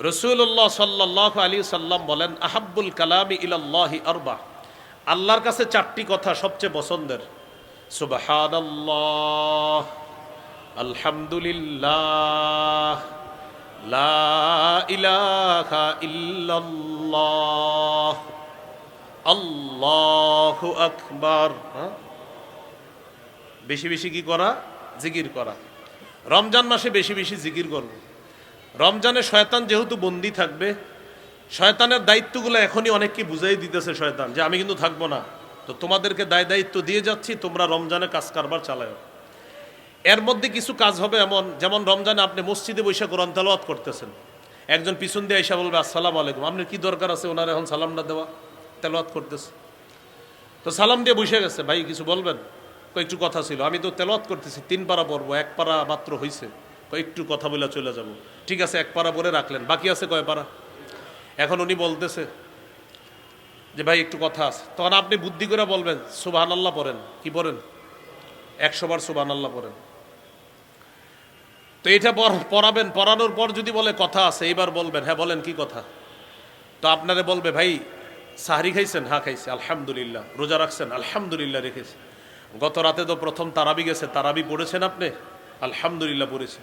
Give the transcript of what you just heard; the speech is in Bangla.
রাসূলুল্লাহ সাল্লাল্লাহু আলাইহি সাল্লাম বলেন, আহাব্বুল কালামি ইলাল্লাহি আরবা, আল্লাহর কাছে চারটি কথা সবচেয়ে পছন্দের। সুবহানাল্লাহ, আলহামদুলিল্লাহ, লা ইলাহা ইল্লাল্লাহ, আল্লাহু আকবার। বেশি বেশি কি করা? জিকির করা। রমজান মাসে বেশি বেশি জিকির করব। রমজানে শয়তান যেহেতু বন্দি থাকবে, শয়তানের দায়িত্বগুলো এখনই অনেককে বুঝাই দিতেছে শয়তান, যে আমি কিন্তু থাকবো না, তো তোমাদেরকে দায়িত্ব দিয়ে যাচ্ছি, তোমরা রমজানে কাজ কারবার চালাও। এর মধ্যে কিছু কাজ হবে এমন, যেমন রমজানে আপনি মসজিদে বসে কোরআন তেলাওয়াত করতেছেন, একজন পিছন দিয়ে এসে বলবে আসসালামু আলাইকুম, আপনার কি দরকার আছে ওনার এখন সালামটা দেওয়া? তেলাওয়াত করতেছে, তো সালাম দিয়ে বসে গেছে, ভাই কিছু বলবেন? একটু কথা ছিল, আমি তো তেলাওয়াত করতেছি, 3 পারা পড়বো, 1 পারা মাত্র হয়েছে, একটু কথা বলে চলে যাব। ঠিক আছে, 1 পারা পড়ে রাখলেন, বাকি আছে কয় পারা? এখন উনি বলতেছে যে ভাই একটু কথা আছে, তখন আপনি বুদ্ধি করে বলবেন সুবহানাল্লাহ পড়েন। কি পড়েন? 100 বার সুবহানাল্লাহ পড়েন। তো এটা পড়াবেন, পড়ানোর পর যদি বলে কথা আছে, এইবার বলবেন হ্যাঁ বলেন কি কথা। তো আপনারে বলবে ভাই সাহরি খাইছেন? হ্যাঁ খাইছে, আলহামদুলিল্লাহ। রোজা রাখছেন? আলহামদুলিল্লাহ রেখেছে। গত রাতে তো প্রথম তারাবি গেছে, তারাবি পড়েছেন আপনি? আলহামদুলিল্লাহ পড়েছেন।